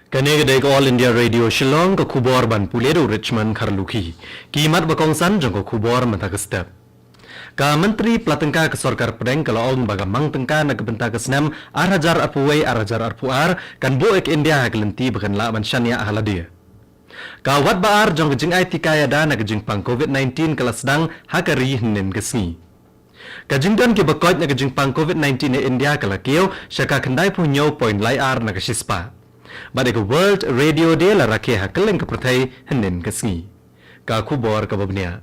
Kanegedek All India Radio Shillong ke kubor ban puledo Richmond Karluki. Kimat bakongsan jong ke kubor mentakestep. Ka Menteri Pelatengka ke Sorkar Pedeng kalau on bagamang tengka na kebenta ke senam arajar arpuwei arajar arpuar kan bo ek India hagelenti bakan la man syania haladia. Ka wat baar jong kejing ai tikaya da na kejing pang COVID-19 kala sedang hakari hnen kesni. Kajing dan ke bakot na kejing pang COVID-19 e India kala kio syaka kendai punyo point lai ar na kesispa. Badai ke World Radio Day la rakyat hakeleng ke pertai henen kesni. Ka kubor ke babnia.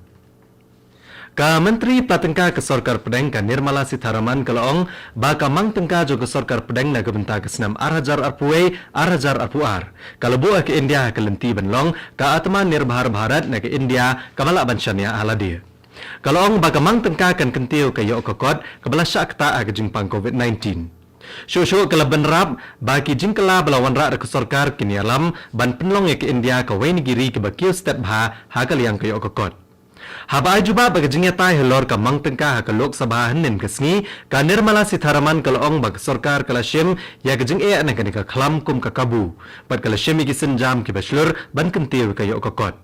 Ka Menteri Pelatengka ke Sorkar Pedeng ka Nirmala Sitharaman kalaong baka mang tengka jo ke Sorkar Pedeng na kebenta ke senam arajar arpuwei arajar arpuar. Kalau buah ke India kelenti benlong ka atma nirbahar Bharat na ke India kamala bansyania haladia. Kalaong baka mang tengka kan kentiu ke yok kokot kebala syakta ke jingpang COVID-19. Syuk-syuk kala benrap bagi jingkala belawan rak ke Sorkar kini alam ban penlong ke India ke Wainigiri ke bakio step ha hakal yang ke yok kokot. Haba juba bagi jingya tai helor ka mang tengka ka Lok Sabha henen kesni ka Nirmala Sitharaman kalaong bagi Sorkar kala syem ya ke jing na ka khalam kum ka kabu pat kala syem ki senjam ki baslur ban kentiu ka yok kokot.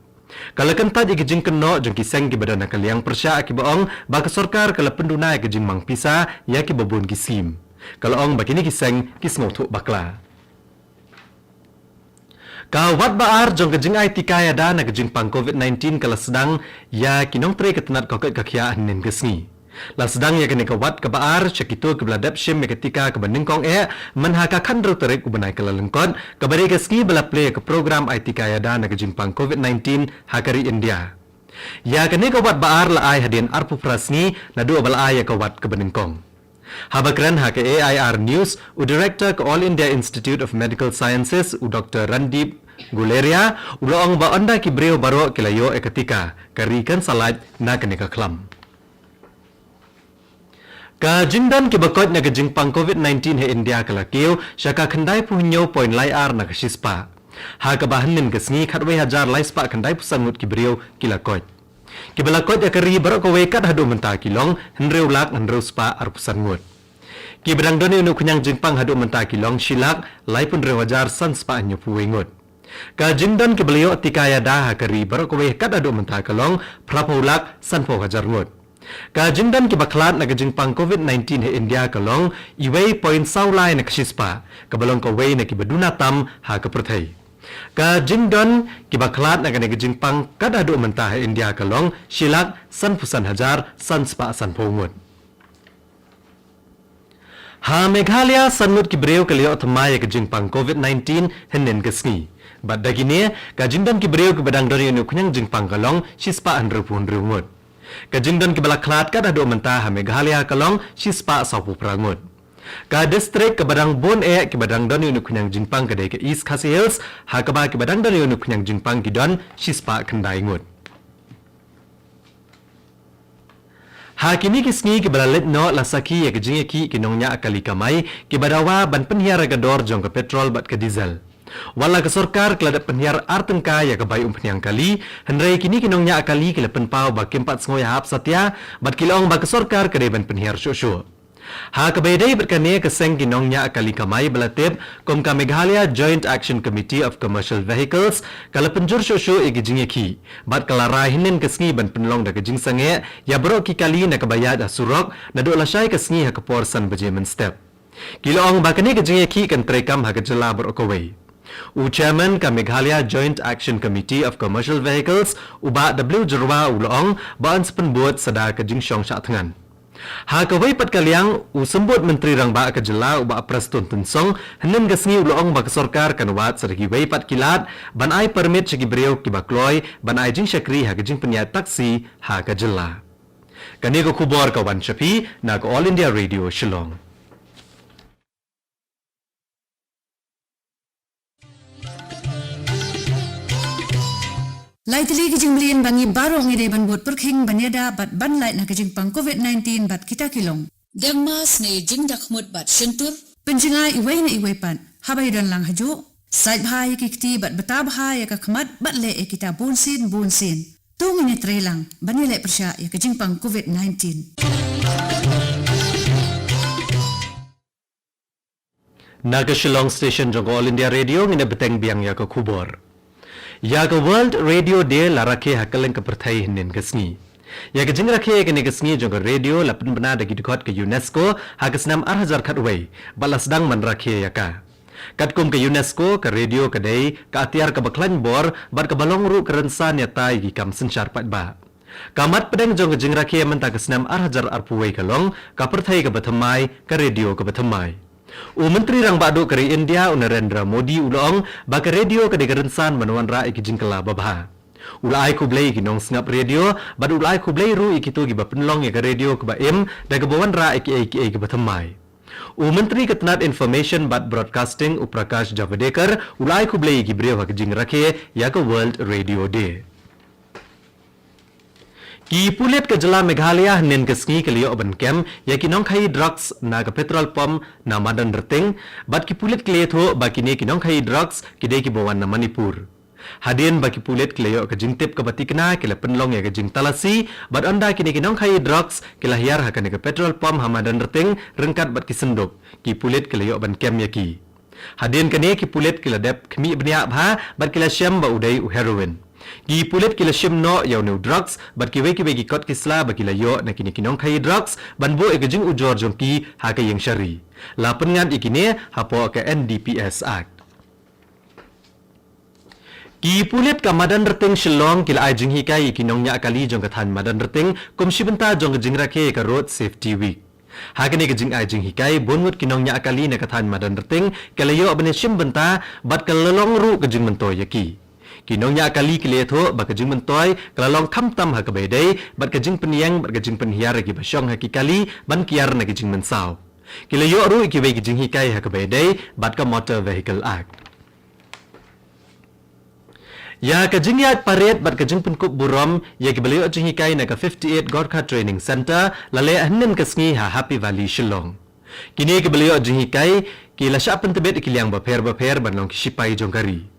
Kala kentat ki jing keno jong ki seng ki badana kaliang persya ki baong bagi Sorkar kala penduna ki jing mang pisa ya ki babun ki sim. Kalau ong bagi ni kiseng kismotu bakla. Kau wat baar jong kejing ai tikaya da na kejing pang COVID-19 kala sedang ya kinong tre ketenat koket kakia nen kesni. La sedang ya kene kawat ke baar cekito ke beladap syem ketika ke beningkong menhaka kandro terik ubenai kala lengkot ke bari kesni bela play ke program ai tikaya da na kejing pang COVID-19 hakari India. Ya kene kawat baar la ai hadian arpu prasni na dua bala ai kawat ke beningkong. Habakran ha ke AIR News, u Director ke All India Institute of Medical Sciences, u Dr. Randip Guleria, u loong ba onda ki breo baro kilayo ketika karikan salat na kenika klam. Ka jindan ki bakot na kejing pang COVID-19 he India kalakiyo, syaka kendai punyo point lai ar na kasispa. Ha ka bahanin kesni khatwe hajar lai spa kendai pusangut ki breo kilakot. Kibalakot ya kari baru kowe kat hadu mentah kilong henreu lak henreu spa arpusan ngut. Kibadang doni unu kunyang jingpang hadu mentah kilong silak lai pun rewajar san spa nyu puwe ngut. Ka jingdon kibelio tikaya dah kari baru kowe kat hadu mentah kilong prapulak san po hajar ngut. Ka jingdon kibaklat na jingpang COVID-19 he India kilong iwei point saulai na kasispa kabalong kowe na kibaduna tam ha kaperthai. Ka jingdon kibaklat na kene jingpang kada do mentah India kalong silak san pusan hajar san spa san pongut. Ha Meghalaya sanmut kibreu kalio thamaya ke jingpang COVID-19 henen kesni. Bad dagine ka jingdon kibreu ke badang dori unu kunyang jingpang kalong sispa anrupun rungut. Ka jingdon kibaklat kada do mentah ha Meghalaya kalong sispa sapu prangut. Ka distrik ke badang bon ke badang don unu kunyang jingpang ke ke East Khasi Hills ha ka ba ke badang don unu kunyang jingpang ki don sispa kendai ngut. Ha kini kisni ke balalet no lasaki ya ke jingeki ki nongnya akali kamai ke badawa ban penhiar ga dor jong ke petrol bat ke diesel. Wala ke Sorkar kelada penhiar artengka ya ke bai penhiang kali henrei kini ki nongnya akali ke lepen pau ba kempat sengoy hap satya bat kilong ba ke Sorkar ke ban penhiar syusyu. Ha kabedai berkane keseng ginongnya akali kamai belatib kom ka Meghalaya Joint Action Committee of Commercial Vehicles kala penjur syusyu igijing ki bat kala rahinin kesngi ban penlong da gijing sange ya bro ki kali na kabayad asurok na do lasai kesngi ha kaporsan bajemen step kilong bakane gijing ki kan trekam ha gejala berokowei u chairman ka Meghalaya Joint Action Committee of Commercial Vehicles uba W Jerwa ulong ban sepenbuat sada kejing syong syak tengan. Ha kawai pat kaliang u sembut menteri rang ba ka jela u ba prastun tunsong henen gasngi ulong ba ka Sorkar kan wat sergi wei pat kilat ban ai permit segi breu ki bakloi ban ai jing syakri ha jing penya taksi ha ka jela. Kani ko kubor ka wan chapi na ko All India Radio Shillong. Laitli kijing blin bangi barong ide ban bot perkhing banyada bat ban lait na kijing pang COVID-19 bat kita kilong. Dengmas ne jing dakmut bat sentur. Penjingai iwai na iwai pan habai dan lang haju. Sait bahaya kikti bat betab bahaya kakmat bat le kita bonsin. Tung ini trelang bani le persya ya kijing pang COVID-19. Naga Shillong Station jong All India Radio ngina beteng biang ya ke kubor. Ya ke World Radio Day larake hakaleng ke pertai hinin kesngi. Ya ke jing rakhe ke ne kesngi jong radio lapun bena dagi dikot ke UNESCO hagasnam arhajar khatway balas dang man rakhe ya ka. Katkum ke UNESCO ke radio ke dei ke atiar ke baklan bor bat ke balong ru kerensan ya tai gi kam senchar pat ba. Kamat pedeng jong jing rakhe menta kesnam arhajar arpuway kalong ka pertai ke bathamai ke radio ke bathamai. Menteri Rang Badu keri India Narendra Modi ulong baka radio ke degerensan manuan ra iki jingkala babha. Ulai ku blai ki nong sngap radio bad ulai ku blai ru iki tu gi bapenlong ya ke radio ke baim da ke bawan ra iki ke bathamai. Menteri Ketenat Information bad Broadcasting Uprakash Javadekar ulai ku blai ki brio ke jing rakhe ya ke World Radio Day. Ki pulit ke jela Meghalaya nen kesngi ke liyo oban kem ya ki nong khai drugs na ke petrol pump na madan rting bat ki pulit ke liyo ba ki ne ki nong khai drugs ki de ki bawan na Manipur. Hadin ba ki pulit ke liyo ke jingtip ke batikna ke le penlong ya ke jing talasi bat anda ki ne ki nong khai drugs ke lahiar ha ke petrol pump ha madan rting rengkat bat ki senduk ki pulit ke liyo oban kem ya ki. Hadin ke ne ki pulit ke ladep khmi bnia bha bat ki la syam ba udai u heroin. Ki pulit kila shim no yaw no drugs bat ki weki weki kot kisla ba kila yo na kini kinong khai drugs ban bo e jing ujor jong ki ha ka yang syari la pengan ikine hapo ke NDPS Act. Ki pulit ka madan rting Shillong kila ai jing hikai kinong nya kali jong kathan madan rting kum shibenta jong jing rakhe ka road safety week. Hakane ke jing ai jing hikai bonmut kinong nya kali na kathan madan rting kala yo abane shim benta bat kalolong ru ke jing mentoy yaki. Kinong nya kali kile tho ba ka jing mentoy kalalong kham tam ha ka bedai bat ka jing peniang bat ka jing penhiar gi basyong ha ki kali ban kiar na ki jing mensau kile yo ru ki we ki jing hikai ha ka bedai bat ka Motor Vehicle Act. Ya ka jing yat paret bat ka jing penkup burom ya ki beliau jing hikai na ka 58 Gorkha Training Center lale ahnen ka sngi ha Happy Valley Shillong. Kini ki beliau jing hikai ki la sya pentebet ki liang ba pher ban long ki sipai jong kari.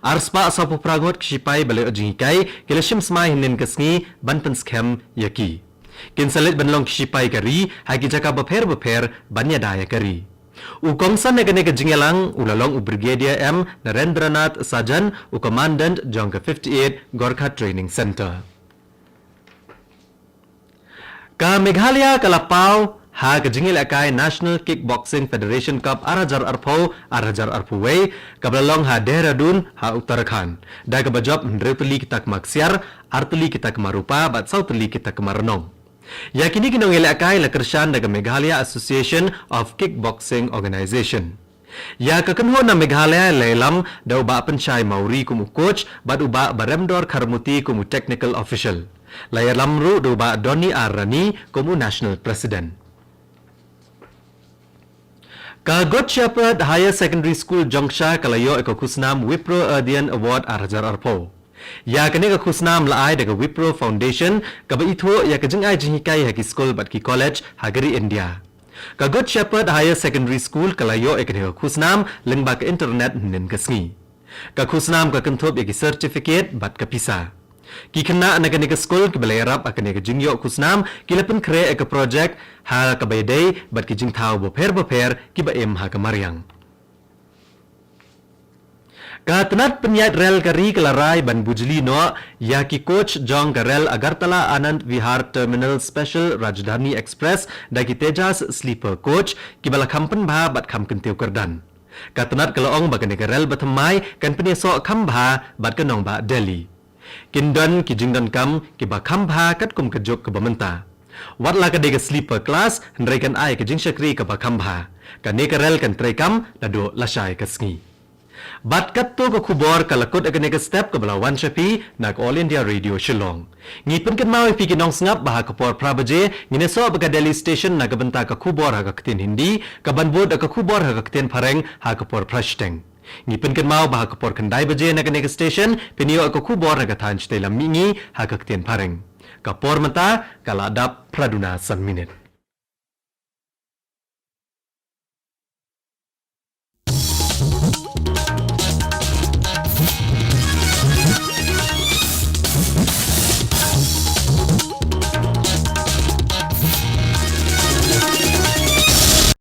Arspa asapu pragot ksipai balik jingikai kilashim smai hinin kesngi ban penskem yaki. Kinsalit banlong ksipai kari haki jaka baper banya daya kari. Ukongsan negane ke jingelang ulalong Brigadier M Narendranath Sajan Commandant Jongka 58 Gorkha Training Center. Ka Meghalaya kalapau ha ke jingil akai National Kickboxing Federation Cup arhajar arpuway kablalong ha Dehradun ha Uttarakhand da ka bajab ndretuli kita kemaksiar artuli kita kemarupa bat sautuli kita kemarnong yakini kinong ile akai la kershan da Meghalaya Association of Kickboxing Organization ya ka kanho na Meghalaya lelam da uba penchai mauri kumu coach bat uba baremdor kharmuti kumu technical official layar lamru da uba Doni Arani kumu national president. Ka Good Shepherd Higher Secondary School Jongsha kalayo eko kusnam Wipro Erdian Award arhajar arpo. Ya kene ka kusnam laai daga Wipro Foundation ka ba itho ya ka jing ai jinghikai ha ki school bat ki college hagari India. Ka Good Shepherd Higher Secondary School kalayo ekene ka kusnam lengba ka internet nin kasngi. Ka kusnam ka kentop ya ki certificate bat ka pisa. Ki kena anagane ka school ki balayarap akane ka jingyo kusnam kilapen kre ka project ha ka baydai bat ki jing thau bo pher ki ba em ha ka maryang. Ka tenat penyat rel kari kelarai ban bujli no ya ki coach jong ka rel Agartala Anand Vihar Terminal Special Rajdhani Express da ki Tejas sleeper coach ki bala kampen bha bat kam kentiu kerdan. Ka tenat kalaong bagane ka rel bathamai kan penyeso kambha bat kanong ba Delhi. Kindan ki jingdan kam ki ba kambha kat kum kejok ke bamenta. Wat la ka de sleeper class hendrai kan ai ke jing syakri ke ba kambha. Kan ne ka rel kan trai kam lado lasai ka sngi. Bat kat to ko khubor ka lakot agane ka step ka bala wan shapi nak All India Radio Shillong. Ngi pen kan mau pi ki nong snap ba ka por prabaje ngine so ba ka Delhi station na ka benta ka khubor ha ka ktin hindi ka banbod ka khubor ha ka ktin phareng ha ka por prashteng. Ngi pen kan mau ba ka por kandai baje na ka ne station pinio ka khubor ha ka than chte lam mingi ha ka ktin phareng. Ka por mata kala dap praduna 1 minute.